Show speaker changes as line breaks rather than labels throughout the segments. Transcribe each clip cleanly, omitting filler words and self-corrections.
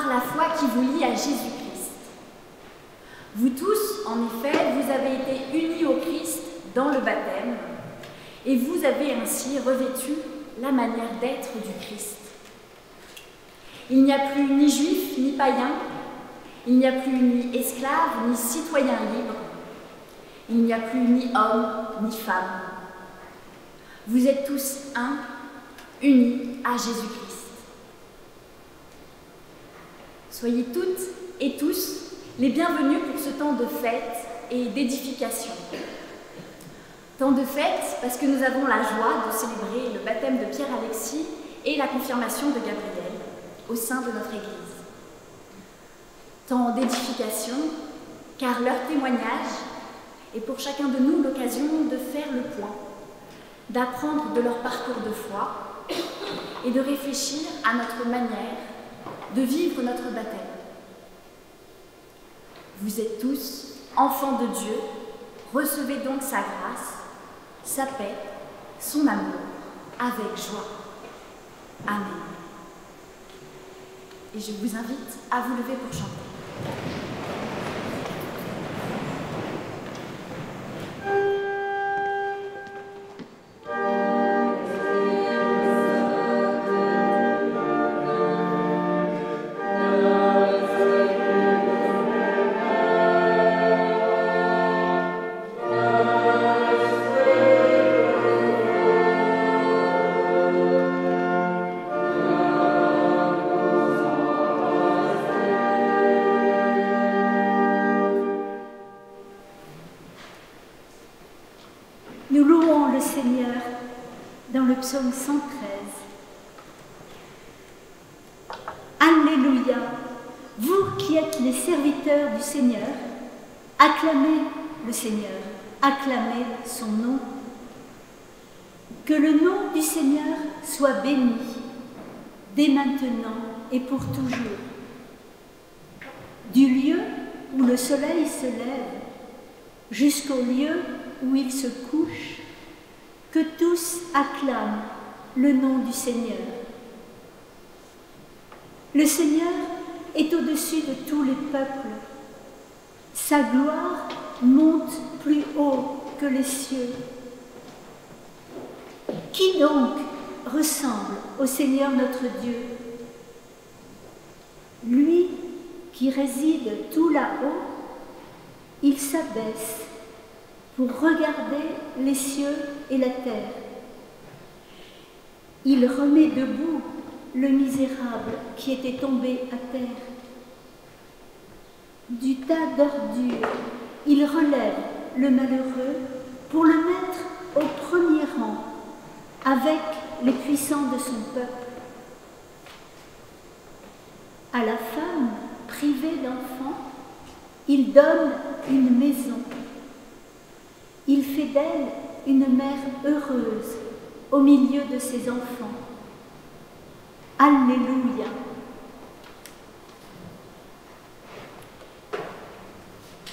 par la foi qui vous lie à Jésus-Christ. Vous tous, en effet, vous avez été unis au Christ dans le baptême, et vous avez ainsi revêtu la manière d'être du Christ. Il n'y a plus ni juif ni païen, il n'y a plus ni esclave ni citoyen libre, il n'y a plus ni homme ni femme. Vous êtes tous un, unis à Jésus-Christ. Soyez toutes et tous les bienvenus pour ce temps de fête et d'édification. Temps de fête parce que nous avons la joie de célébrer le baptême de Pierre-Alexis et la confirmation de Gabriel au sein de notre Église. Temps d'édification car leur témoignage est pour chacun de nous l'occasion de faire le point, d'apprendre de leur parcours de foi et de réfléchir à notre manière de vivre notre baptême. Vous êtes tous enfants de Dieu, recevez donc sa grâce, sa paix, son amour, avec joie. Amen. Et je vous invite à vous lever pour chanter.
Nous louons le Seigneur dans le psaume 113. Alléluia, vous qui êtes les serviteurs du Seigneur, acclamez le Seigneur, acclamez son nom. Que le nom du Seigneur soit béni, dès maintenant et pour toujours. Du lieu où le soleil se lève jusqu'au lieu où il se couche, que tous acclament le nom du Seigneur. Le Seigneur est au-dessus de tous les peuples. Sa gloire monte plus haut que les cieux. Qui donc ressemble au Seigneur notre Dieu? Lui qui réside tout là-haut, il s'abaisse pour regarder les cieux et la terre. Il remet debout le misérable qui était tombé à terre. Du tas d'ordures, il relève le malheureux pour le mettre au premier rang avec les puissants de son peuple. À la femme privée d'enfants, il donne une maison. Il fait d'elle une mère heureuse au milieu de ses enfants. Alléluia.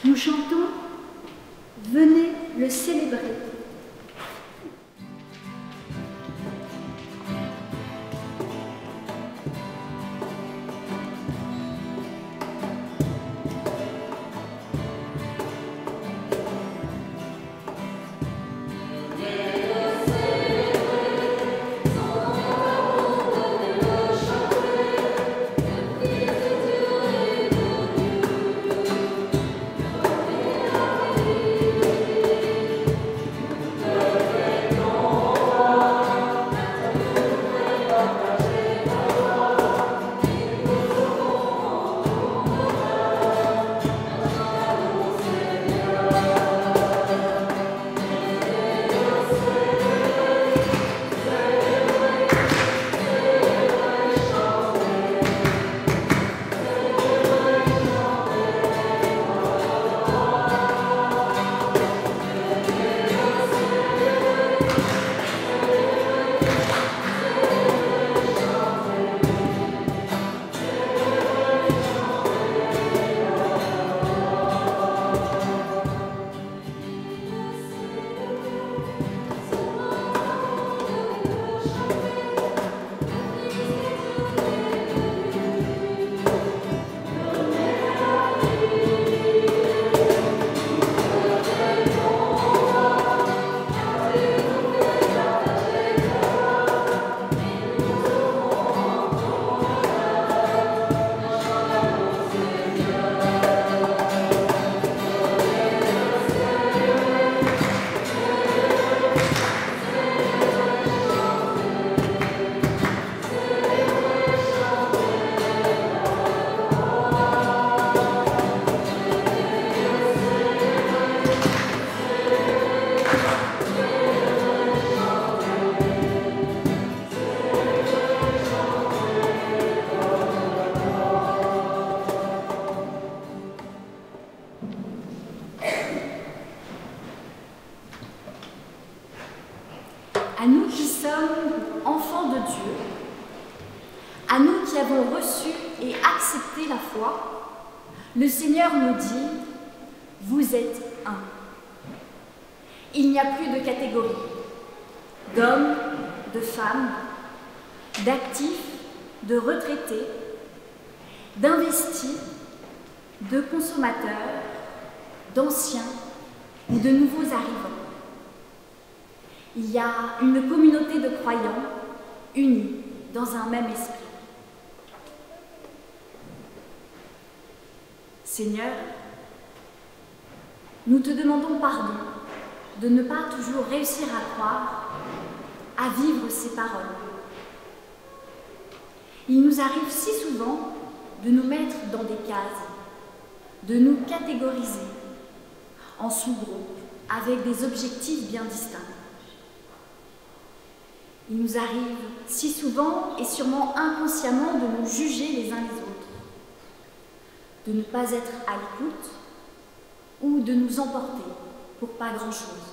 Nous chantons « Venez le célébrer ».
à nous qui sommes enfants de Dieu, à nous qui avons reçu et accepté la foi, le Seigneur nous dit « Vous êtes un ». Il n'y a plus de catégories, d'hommes, de femmes, d'actifs, de retraités, d'investis, de consommateurs, d'anciens ou de nouveaux arrivants. Il y a une communauté de croyants unis dans un même esprit. Seigneur, nous te demandons pardon de ne pas toujours réussir à croire, à vivre ces paroles. Il nous arrive si souvent de nous mettre dans des cases, de nous catégoriser en sous-groupes avec des objectifs bien distincts. Il nous arrive si souvent et sûrement inconsciemment de nous juger les uns les autres, de ne pas être à l'écoute ou de nous emporter pour pas grand-chose.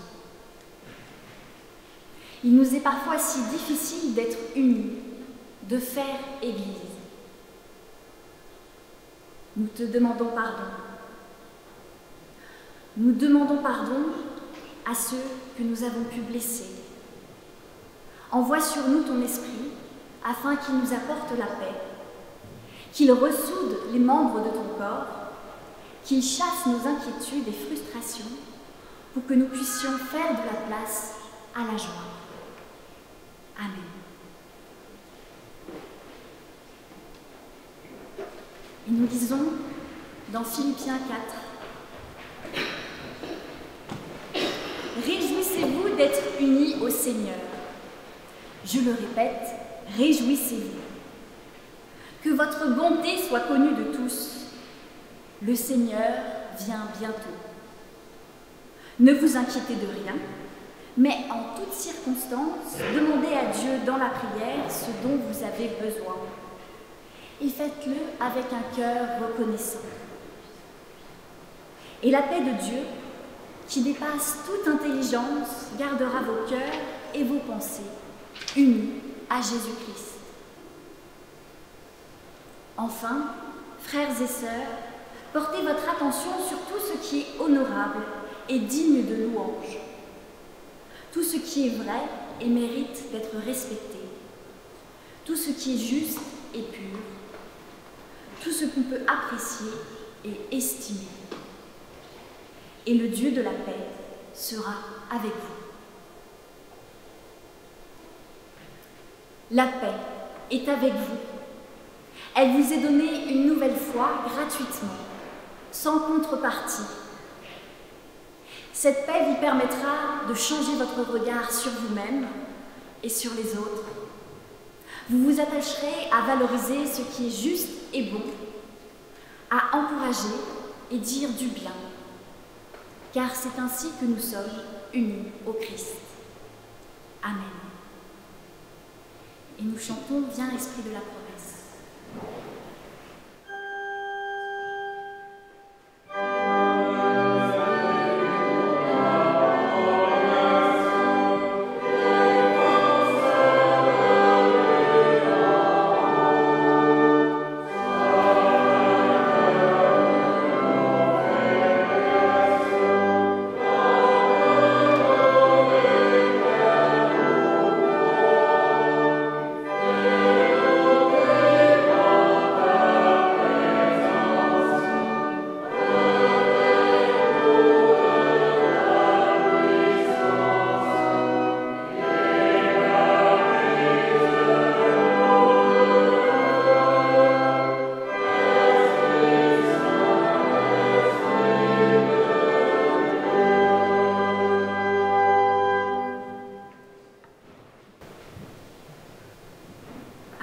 Il nous est parfois si difficile d'être unis, de faire Église. Nous te demandons pardon. Nous demandons pardon à ceux que nous avons pu blesser. Envoie sur nous ton esprit afin qu'il nous apporte la paix, qu'il ressoude les membres de ton corps, qu'il chasse nos inquiétudes et frustrations pour que nous puissions faire de la place à la joie. Amen. Et nous lisons dans Philippiens 4. Réjouissez-vous d'être unis au Seigneur. Je le répète, réjouissez-vous. Que votre bonté soit connue de tous. Le Seigneur vient bientôt. Ne vous inquiétez de rien, mais en toutes circonstances, demandez à Dieu dans la prière ce dont vous avez besoin. Et faites-le avec un cœur reconnaissant. Et la paix de Dieu, qui dépasse toute intelligence, gardera vos cœurs et vos pensées, unis à Jésus-Christ. Enfin, frères et sœurs, portez votre attention sur tout ce qui est honorable et digne de louange, tout ce qui est vrai et mérite d'être respecté, tout ce qui est juste et pur, tout ce qu'on peut apprécier et estimer. Et le Dieu de la paix sera avec vous. La paix est avec vous. Elle vous est donnée une nouvelle fois gratuitement, sans contrepartie. Cette paix vous permettra de changer votre regard sur vous-même et sur les autres. Vous vous attacherez à valoriser ce qui est juste et bon, à encourager et dire du bien, car c'est ainsi que nous sommes unis au Christ. Amen. Et nous chantons « Viens, Esprit de la promesse ».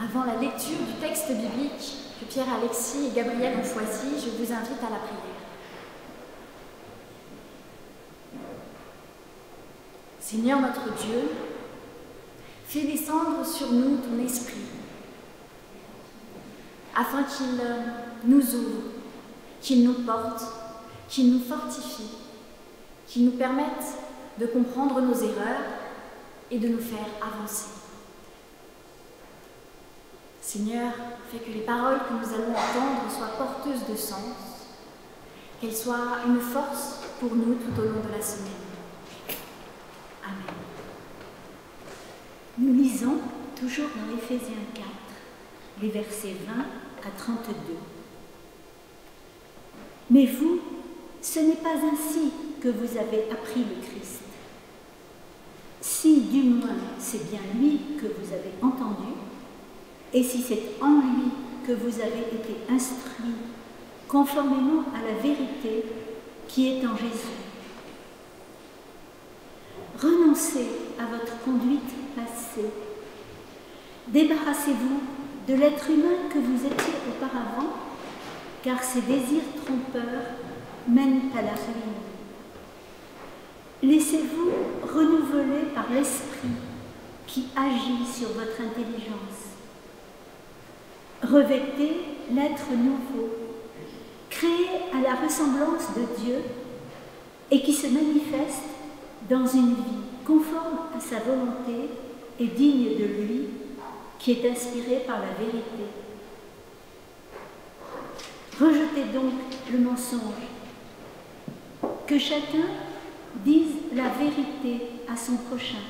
Avant la lecture du texte biblique que Pierre-Alexis et Gabriel ont choisi, je vous invite à la prière. Seigneur notre Dieu, fais descendre sur nous ton esprit, afin qu'il nous ouvre, qu'il nous porte, qu'il nous fortifie, qu'il nous permette de comprendre nos erreurs et de nous faire avancer. Seigneur, fais que les paroles que nous allons entendre soient porteuses de sens, qu'elles soient une force pour nous tout au long de la semaine. Amen.
Nous lisons toujours dans Éphésiens 4, les versets 20 à 32. Mais vous, ce n'est pas ainsi que vous avez appris le Christ. Si du moins c'est bien lui que vous avez entendu, et si c'est en lui que vous avez été instruits, conformément à la vérité qui est en Jésus. Renoncez à votre conduite passée. Débarrassez-vous de l'être humain que vous étiez auparavant, car ses désirs trompeurs mènent à la ruine. Laissez-vous renouveler par l'Esprit qui agit sur votre intelligence. Revêtez l'être nouveau, créé à la ressemblance de Dieu et qui se manifeste dans une vie conforme à sa volonté et digne de lui, qui est inspirée par la vérité. Rejetez donc le mensonge. Que chacun dise la vérité à son prochain,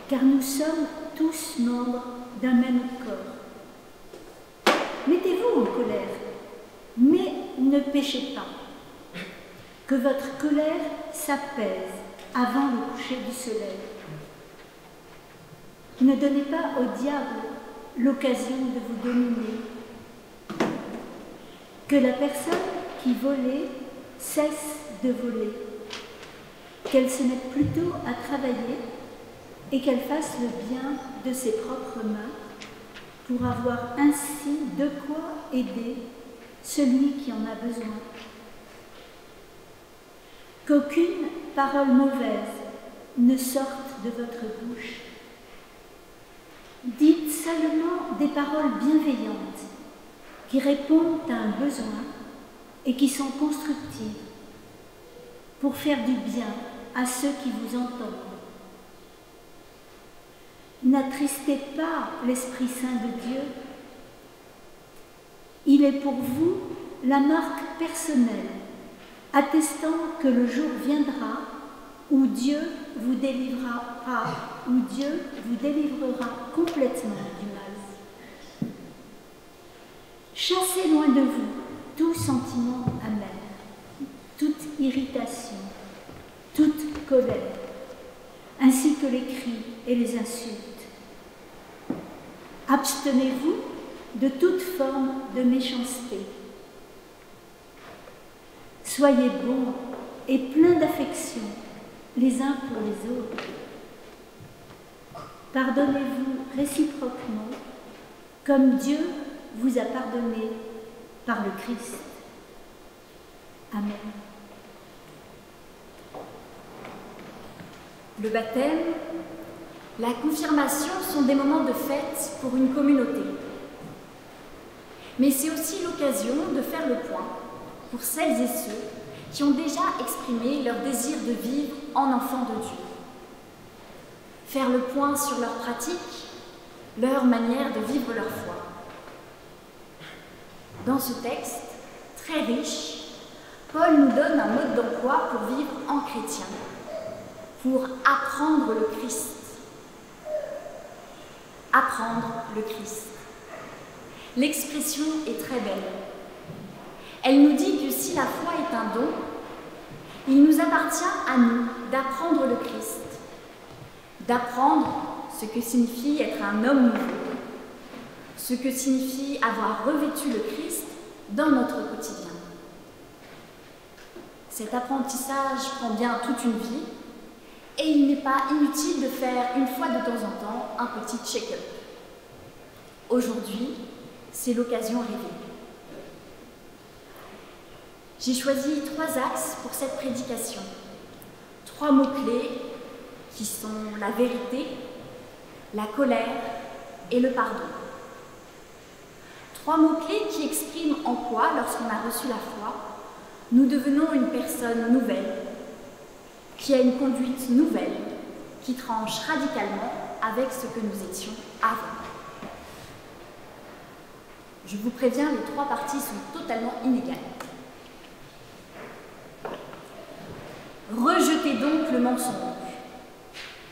car nous sommes tous membres d'un même corps. Mettez-vous en colère, mais ne péchez pas. Que votre colère s'apaise avant le coucher du soleil. Ne donnez pas au diable l'occasion de vous dominer. Que la personne qui volait cesse de voler, qu'elle se mette plutôt à travailler et qu'elle fasse le bien de ses propres mains pour avoir ainsi de quoi aider celui qui en a besoin. Qu'aucune parole mauvaise ne sorte de votre bouche. Dites seulement des paroles bienveillantes qui répondent à un besoin et qui sont constructives pour faire du bien à ceux qui vous entendent. N'attristez pas l'Esprit Saint de Dieu. Il est pour vous la marque personnelle, attestant que le jour viendra où Dieu vous délivrera complètement du mal. Chassez loin de vous tout sentiment amer, toute irritation, toute colère, ainsi que les cris et les insultes. Abstenez-vous de toute forme de méchanceté. Soyez bons et pleins d'affection les uns pour les autres. Pardonnez-vous réciproquement comme Dieu vous a pardonné par le Christ. Amen.
Le baptême, la confirmation sont des moments de fête pour une communauté. Mais c'est aussi l'occasion de faire le point pour celles et ceux qui ont déjà exprimé leur désir de vivre en enfants de Dieu. Faire le point sur leurs pratiques, leur manière de vivre leur foi. Dans ce texte, très riche, Paul nous donne un mode d'emploi pour vivre en chrétien, pour apprendre le Christ. Apprendre le Christ. L'expression est très belle. Elle nous dit que si la foi est un don, il nous appartient à nous d'apprendre le Christ, d'apprendre ce que signifie être un homme nouveau, ce que signifie avoir revêtu le Christ dans notre quotidien. Cet apprentissage prend bien toute une vie et il n'est pas inutile de faire une fois de temps en temps un petit check-up. Aujourd'hui, c'est l'occasion rêvée. J'ai choisi 3 axes pour cette prédication. 3 mots-clés qui sont la vérité, la colère et le pardon. 3 mots-clés qui expriment en quoi, lorsqu'on a reçu la foi, nous devenons une personne nouvelle, qui a une conduite nouvelle, qui tranche radicalement avec ce que nous étions avant. Je vous préviens, les trois parties sont totalement inégales. Rejetez donc le mensonge,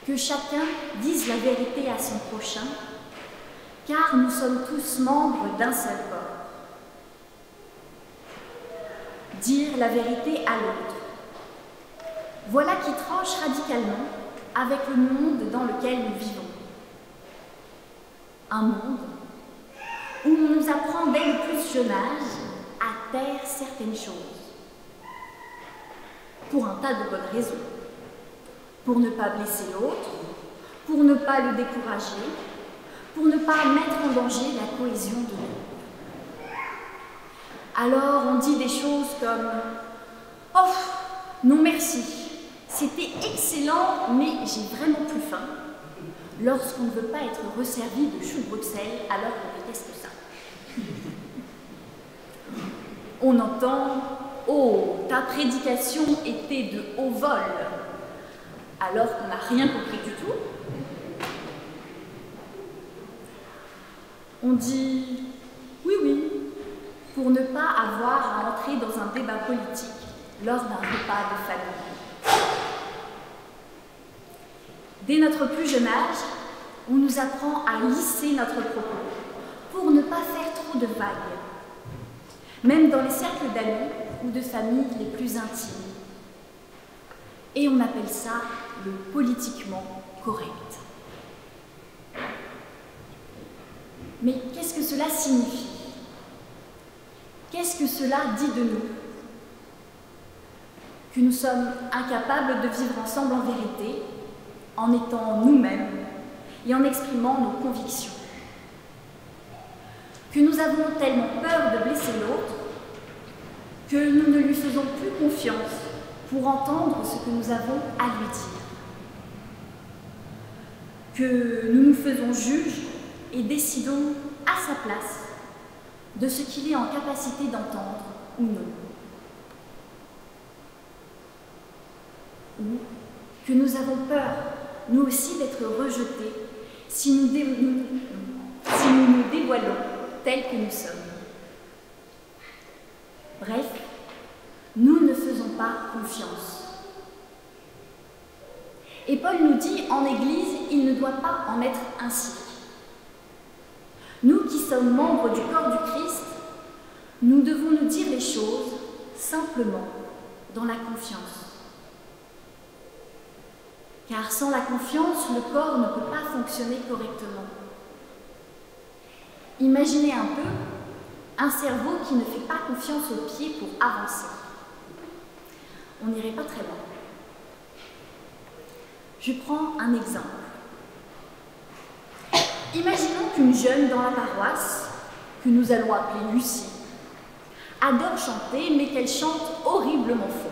que chacun dise la vérité à son prochain, car nous sommes tous membres d'un seul corps. Dire la vérité à l'autre. Voilà qui tranche radicalement avec le monde dans lequel nous vivons. Un monde où on nous apprend dès le plus jeune âge à taire certaines choses. Pour un tas de bonnes raisons. Pour ne pas blesser l'autre, pour ne pas le décourager, pour ne pas mettre en danger la cohésion de l'autre. Alors on dit des choses comme « Oh, non merci, c'était excellent, mais j'ai vraiment plus faim », lorsqu'on ne veut pas être resservi de choux de Bruxelles alors qu'on déteste ça. On entend « Oh, ta prédication était de haut vol », alors qu'on n'a rien compris du tout. On dit « Oui, oui », pour ne pas avoir à entrer dans un débat politique lors d'un repas de famille. Dès notre plus jeune âge, on nous apprend à lisser notre propos pour ne pas faire trop de vagues, même dans les cercles d'amis ou de famille les plus intimes. Et on appelle ça le politiquement correct. Mais qu'est-ce que cela signifie? Qu'est-ce que cela dit de nous? Que nous sommes incapables de vivre ensemble en vérité, en étant nous-mêmes et en exprimant nos convictions. Que nous avons tellement peur de blesser l'autre que nous ne lui faisons plus confiance pour entendre ce que nous avons à lui dire. Que nous nous faisons juges et décidons à sa place de ce qu'il est en capacité d'entendre ou non. Ou que nous avons peur, nous aussi, d'être rejetés si nous nous dévoilons tels que nous sommes. Bref, nous ne faisons pas confiance. Et Paul nous dit, en Église, il ne doit pas en être ainsi. Nous qui sommes membres du corps du Christ, nous devons nous dire les choses simplement dans la confiance. Car sans la confiance, le corps ne peut pas fonctionner correctement. Imaginez un peu un cerveau qui ne fait pas confiance aux pieds pour avancer. On n'irait pas très loin. Je prends un exemple. Imaginons qu'une jeune dans la paroisse, que nous allons appeler Lucie, adore chanter, mais qu'elle chante horriblement faux.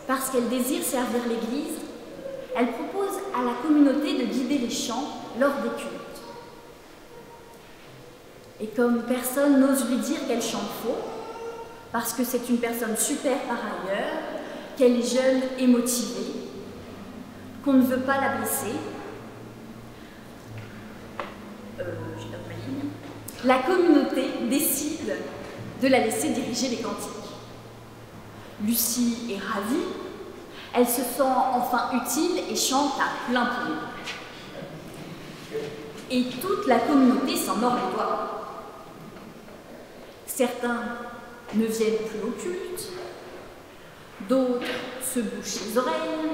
Parce qu'elle désire servir l'Église, elle propose à la communauté de guider les chants lors des cultes. Et comme personne n'ose lui dire qu'elle chante faux, parce que c'est une personne super par ailleurs, qu'elle est jeune et motivée, qu'on ne veut pas la blesser, la communauté décide de la laisser diriger les cantiques. Lucie est ravie, elle se sent enfin utile et chante à plein poumon. Et toute la communauté s'en mord les doigts. Certains ne viennent plus au culte, d'autres se bouchent les oreilles,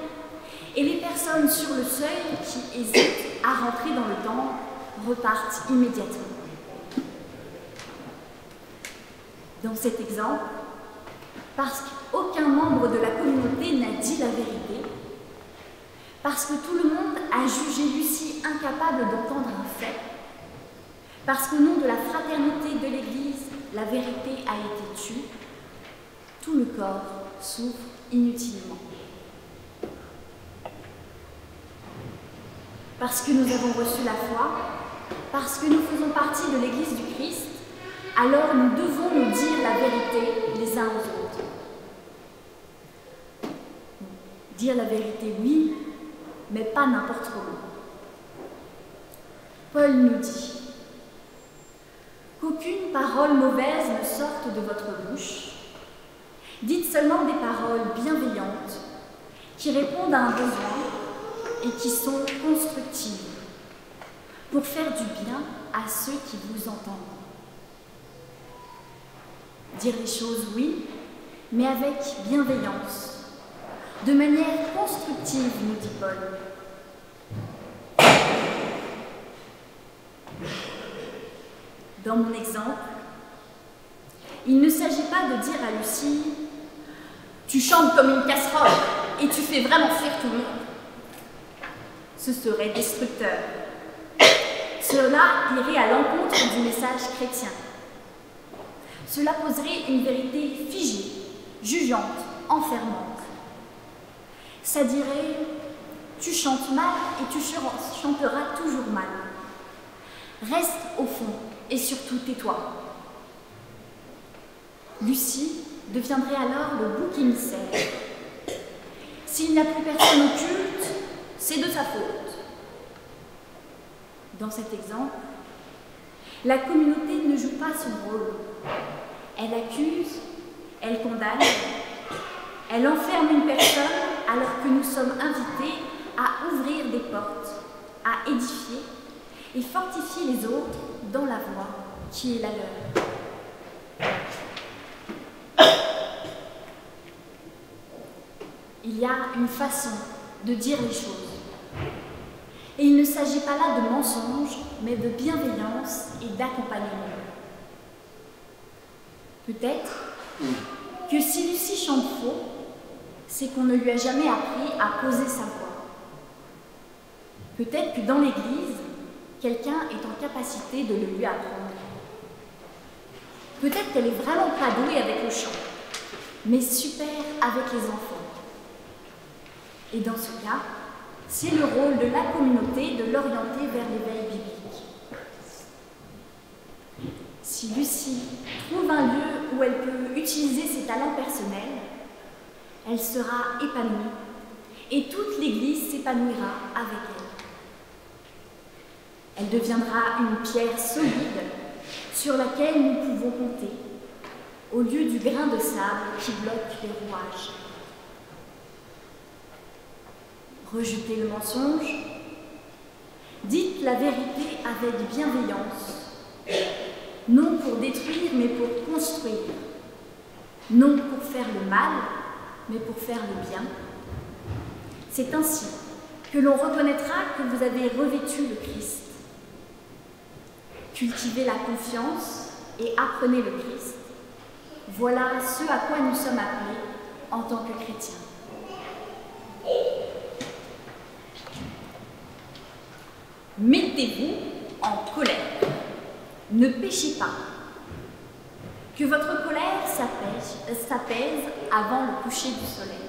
et les personnes sur le seuil qui hésitent à rentrer dans le temple repartent immédiatement. Dans cet exemple, parce qu'aucun membre de la communauté n'a dit la vérité, parce que tout le monde a jugé Lucie incapable d'entendre un fait, parce qu'au nom de la fraternité de l'Église, la vérité a été tue, tout le corps souffre inutilement. Parce que nous avons reçu la foi, parce que nous faisons partie de l'Église du Christ, alors nous devons nous dire la vérité les uns aux autres. Dire la vérité, oui, mais pas n'importe comment. Paul nous dit qu'aucune parole mauvaise ne sorte de votre bouche. Dites seulement des paroles bienveillantes qui répondent à un besoin et qui sont constructives pour faire du bien à ceux qui vous entendent. Dire les choses, oui, mais avec bienveillance, de manière constructive, nous dit Paul. Dans mon exemple, il ne s'agit pas de dire à Lucie « Tu chantes comme une casserole et tu fais vraiment fuir tout le monde ». Ce serait destructeur. Cela irait à l'encontre du message chrétien. Cela poserait une vérité figée, jugeante, enfermante. Ça dirait « Tu chantes mal et tu chanteras toujours mal. Reste au fond et surtout tais-toi. » Lucie deviendrait alors le bouc émissaire. S'il n'y a plus personne au culte, c'est de sa faute. Dans cet exemple, la communauté ne joue pas son rôle. Elle accuse, elle condamne, elle enferme une personne alors que nous sommes invités à ouvrir des portes, à édifier et fortifier les autres dans la voie qui est la leur. Il y a une façon de dire les choses. Et il ne s'agit pas là de mensonge, mais de bienveillance et d'accompagnement. Peut-être que si Lucie chante faux, c'est qu'on ne lui a jamais appris à poser sa voix. Peut-être que dans l'Église, quelqu'un est en capacité de le lui apprendre. Peut-être qu'elle est vraiment pas douée avec le chant, mais super avec les enfants. Et dans ce cas, c'est le rôle de la communauté de l'orienter vers l'éveil biblique. Si Lucie trouve un lieu où elle peut utiliser ses talents personnels, elle sera épanouie et toute l'Église s'épanouira avec elle. Elle deviendra une pierre solide sur laquelle nous pouvons compter, au lieu du grain de sable qui bloque les rouages. Rejetez le mensonge, dites la vérité avec bienveillance, non pour détruire mais pour construire, non pour faire le mal mais pour faire le bien. C'est ainsi que l'on reconnaîtra que vous avez revêtu le Christ. Cultivez la confiance et apprenez le Christ. Voilà ce à quoi nous sommes appelés en tant que chrétiens. Mettez-vous en colère. Ne péchez pas. Que votre colère s'apaise avant le coucher du soleil.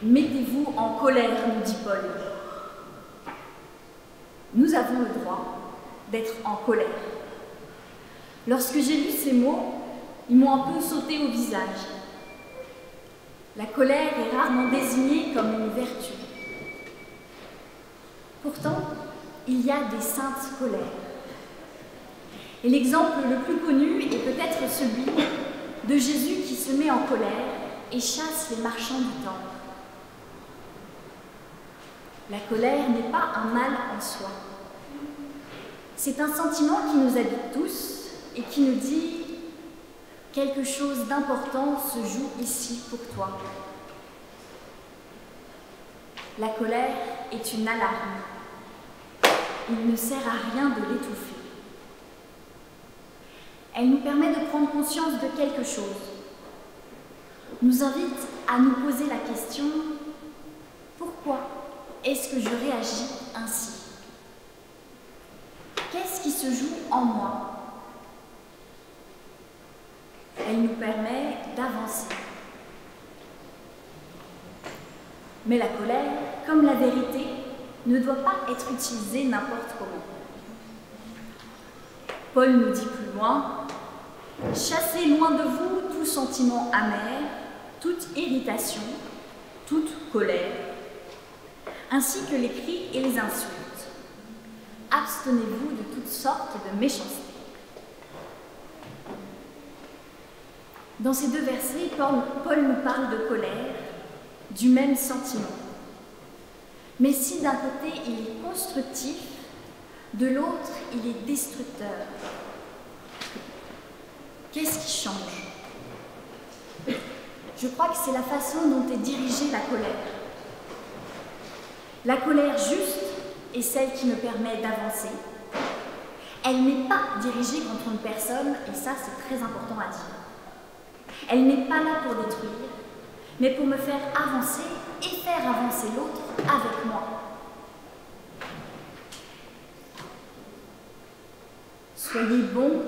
Mettez-vous en colère, nous dit Paul. Nous avons le droit d'être en colère. Lorsque j'ai lu ces mots, ils m'ont un peu sauté au visage. La colère est rarement désignée comme une vertu. Pourtant, il y a des saintes colères. Et l'exemple le plus connu est peut-être celui de Jésus qui se met en colère et chasse les marchands du temple. La colère n'est pas un mal en soi. C'est un sentiment qui nous habite tous et qui nous dit « quelque chose d'important se joue ici pour toi ». La colère est une alarme. Il ne sert à rien de l'étouffer. Elle nous permet de prendre conscience de quelque chose, nous invite à nous poser la question « Pourquoi est-ce que je réagis ainsi ? Qu'est-ce qui se joue en moi ?» Elle nous permet d'avancer. Mais la colère, comme la vérité, ne doit pas être utilisée n'importe comment. Paul nous dit plus loin « Chassez loin de vous tout sentiment amer, toute irritation, toute colère, ainsi que les cris et les insultes. Abstenez-vous de toutes sortes de méchanceté. Dans ces deux versets, Paul nous parle de colère, du même sentiment. Mais si d'un côté il est constructif, de l'autre il est destructeur. Qu'est-ce qui change? Je crois que c'est la façon dont est dirigée la colère. La colère juste est celle qui me permet d'avancer. Elle n'est pas dirigée contre une personne, et ça c'est très important à dire. Elle n'est pas là pour détruire, mais pour me faire avancer et faire avancer l'autre avec moi. Soyez bons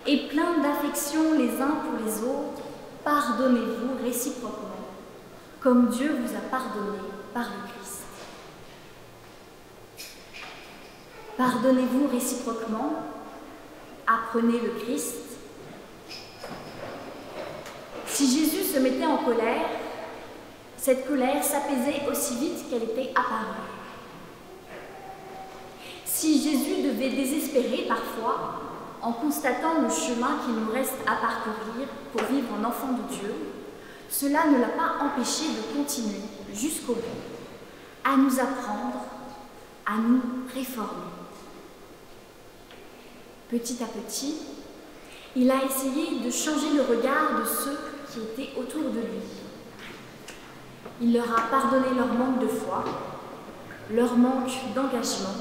et pleins d'affection les uns pour les autres, pardonnez-vous réciproquement, comme Dieu vous a pardonné par le Christ. Pardonnez-vous réciproquement, apprenez le Christ. Si Jésus se mettait en colère, cette colère s'apaisait aussi vite qu'elle était apparue. Si Jésus devait désespérer parfois, en constatant le chemin qu'il nous reste à parcourir pour vivre en enfant de Dieu, cela ne l'a pas empêché de continuer jusqu'au bout, à nous apprendre, à nous réformer. Petit à petit, il a essayé de changer le regard de ceux qui étaient autour de lui. Il leur a pardonné leur manque de foi, leur manque d'engagement,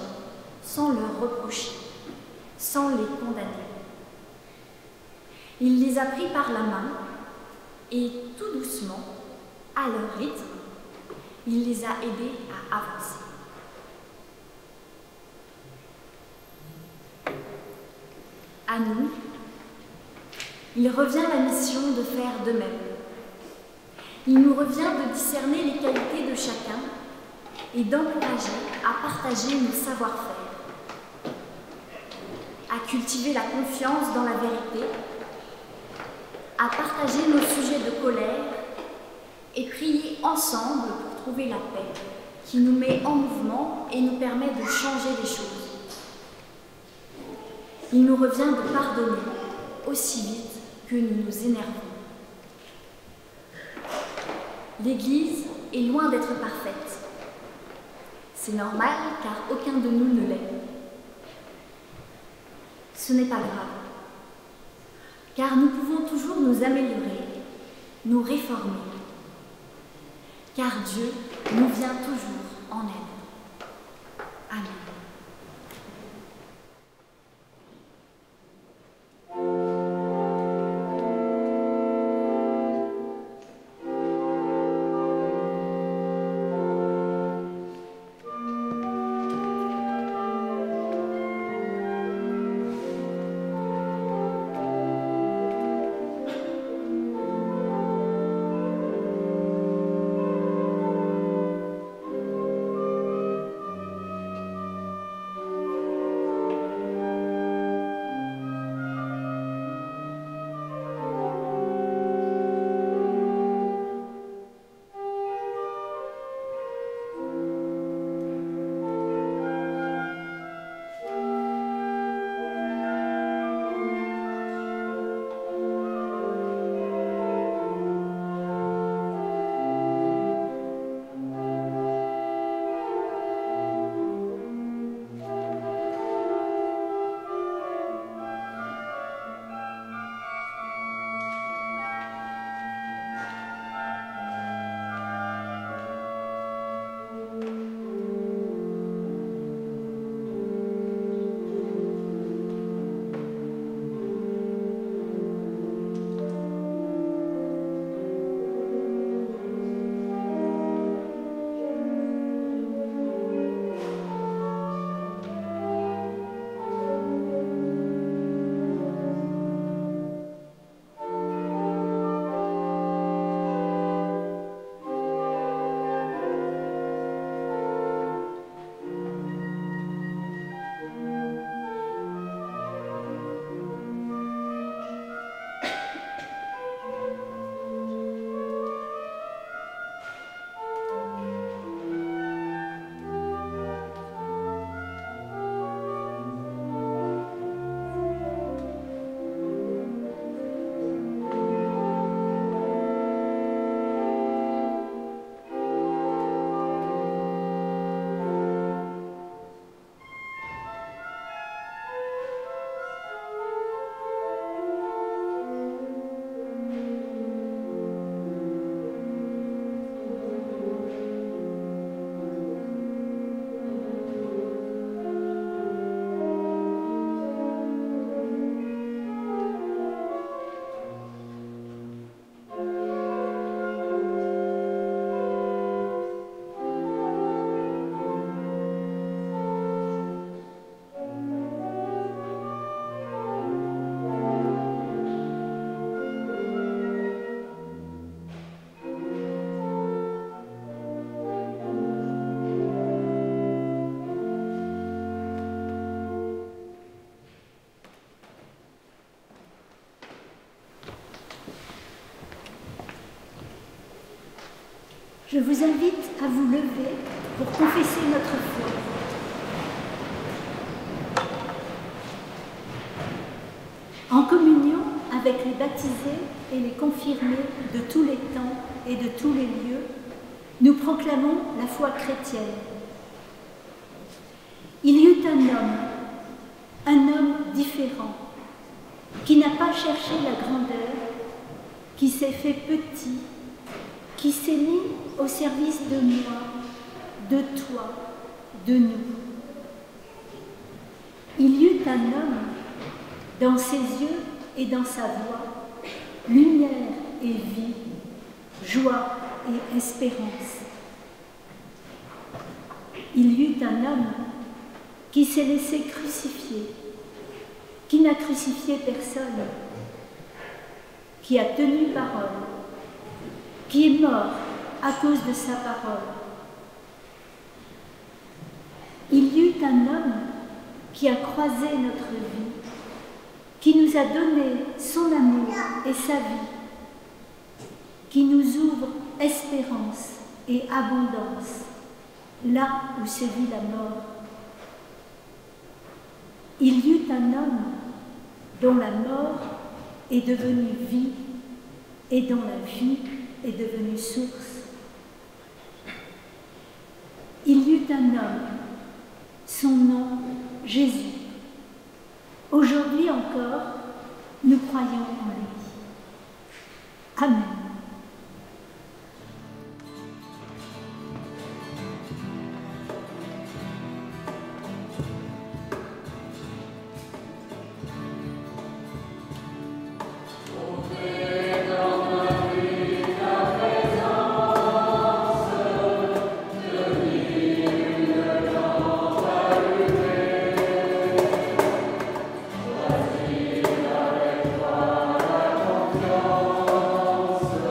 sans leur reprocher, sans les condamner. Il les a pris par la main et tout doucement, à leur rythme, il les a aidés à avancer. À nous, il revient la mission de faire de même. Il nous revient de discerner les qualités de chacun et d'encourager à partager nos savoir-faire, à cultiver la confiance dans la vérité, à partager nos sujets de colère et prier ensemble pour trouver la paix qui nous met en mouvement et nous permet de changer les choses. Il nous revient de pardonner aussi vite que nous nous énervons. L'Église est loin d'être parfaite. C'est normal car aucun de nous ne l'est. Ce n'est pas grave, car nous pouvons toujours nous améliorer, nous réformer, car Dieu nous vient toujours en aide. Amen.
Je vous invite à vous lever pour confesser notre foi. En communion avec les baptisés et les confirmés de tous les temps et de tous les lieux, nous proclamons la foi chrétienne. Il y eut un homme différent, qui n'a pas cherché la grandeur, qui s'est fait petit, qui s'est mis au service de moi, de toi, de nous. Il y eut un homme, dans ses yeux et dans sa voix, lumière et vie, joie et espérance. Il y eut un homme qui s'est laissé crucifier, qui n'a crucifié personne, qui a tenu parole, qui est mort à cause de sa parole. Il y eut un homme qui a croisé notre vie, qui nous a donné son amour et sa vie, qui nous ouvre espérance et abondance, là où sévit la mort. Il y eut un homme dont la mort est devenue vie et dont la vie est devenue source. Il y eut un homme, son nom Jésus. Aujourd'hui encore, nous croyons en lui. Amen.
Confiance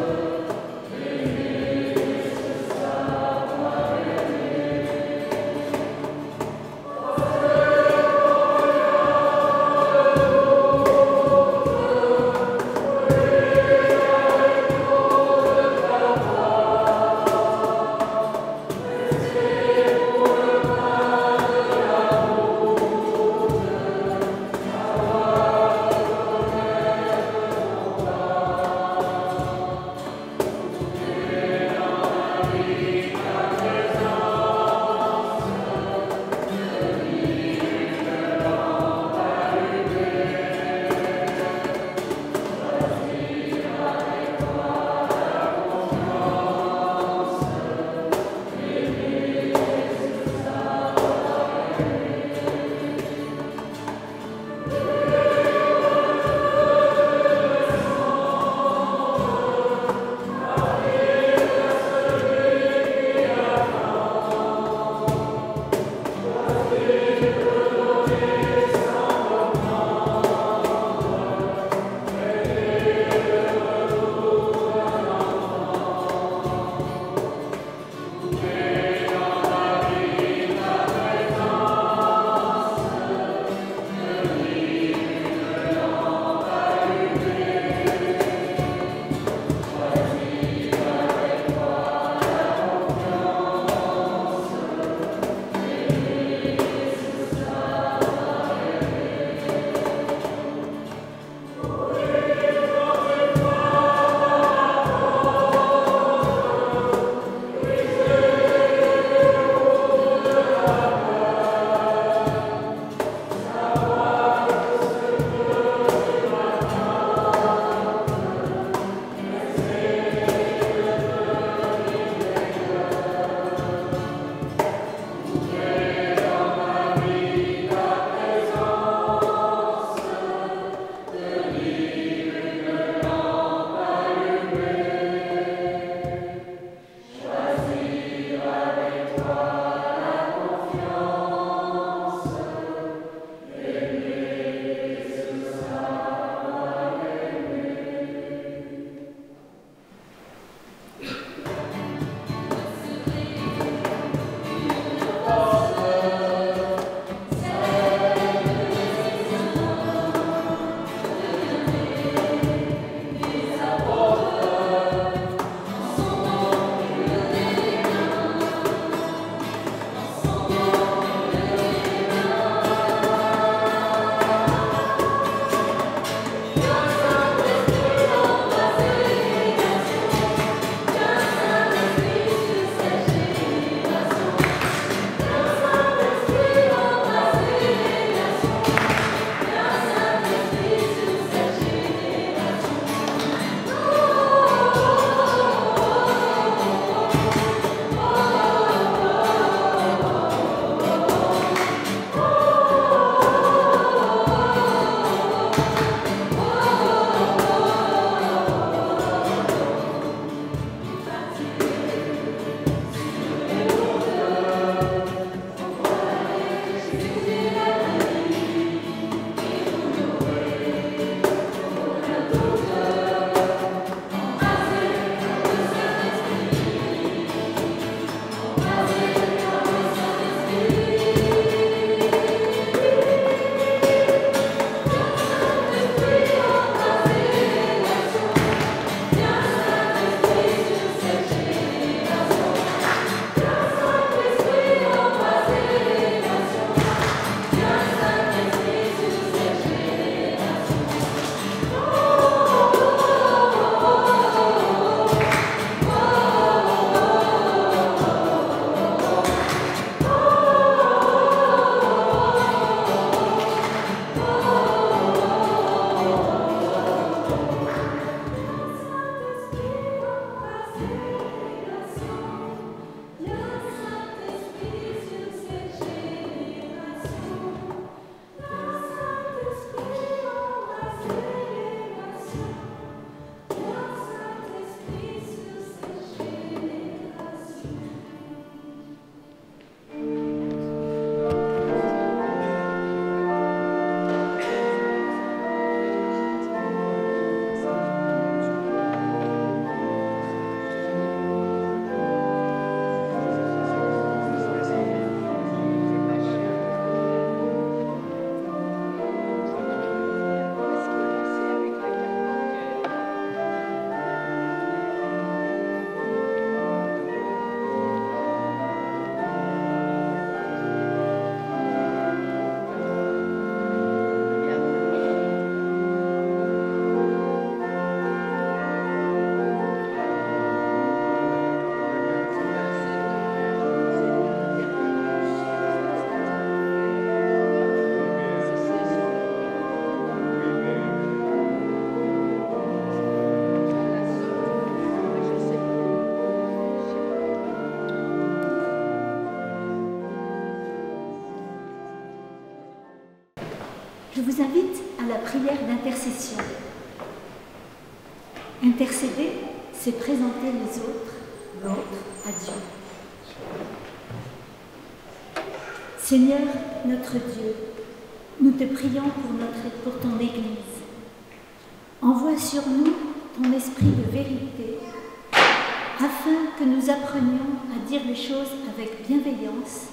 vous invite à la prière d'intercession. Intercéder, c'est présenter les autres, l'autre, à Dieu. Seigneur, notre Dieu, nous te prions pour ton Église. Envoie sur nous ton esprit de vérité, afin que nous apprenions à dire les choses avec bienveillance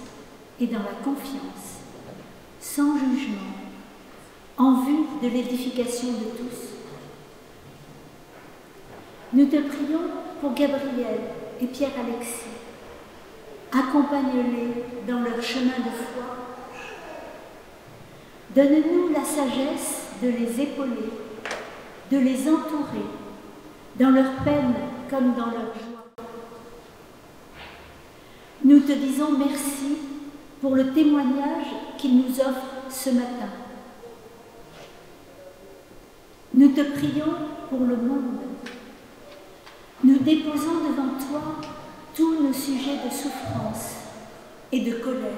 et dans la confiance, sans jugement, en vue de l'édification de tous. Nous te prions pour Gabriel et Pierre-Alexis. Accompagne-les dans leur chemin de foi. Donne-nous la sagesse de les épauler, de les entourer, dans leur peine comme dans leur joie. Nous te disons merci pour le témoignage qu'ils nous offrent ce matin. Nous te prions pour le monde. Nous déposons devant toi tous nos sujets de souffrance et de colère.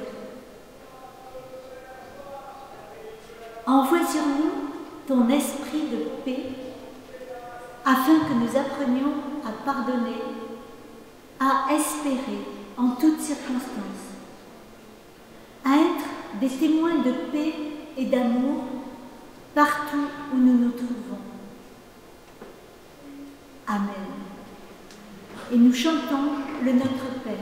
Envoie sur nous ton esprit de paix, afin que nous apprenions à pardonner, à espérer en toutes circonstances, à être des témoins de paix et d'amour partout où nous nous trouvons. Amen. Et nous chantons le Notre Père.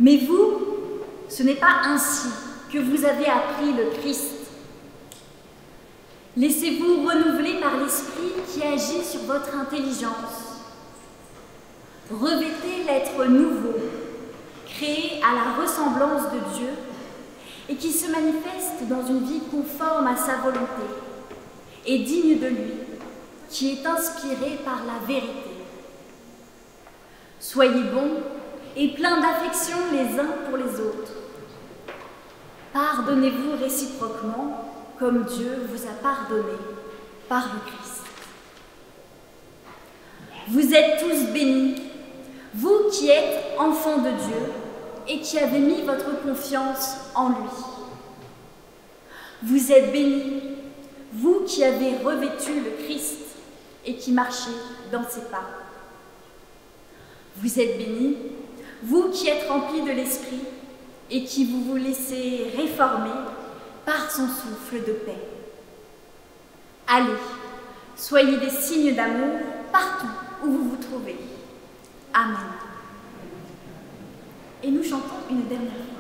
Mais vous, ce n'est pas ainsi que vous avez appris le Christ. Laissez-vous renouveler par l'Esprit qui agit sur votre intelligence. Revêtez l'être nouveau, créé à la ressemblance de Dieu et qui se manifeste dans une vie conforme à sa volonté et digne de lui, qui est inspiré par la vérité. Soyez bons et pleins d'affection les uns pour les autres. Pardonnez-vous réciproquement comme Dieu vous a pardonné par le Christ. Vous êtes tous bénis, vous qui êtes enfants de Dieu et qui avez mis votre confiance en lui. Vous êtes bénis, vous qui avez revêtu le Christ et qui marchez dans ses pas. Vous êtes bénis, vous qui êtes remplis de l'Esprit et qui vous laissez réformer par son souffle de paix. Allez, soyez des signes d'amour partout où vous vous trouvez. Amen. Et nous chantons une dernière fois.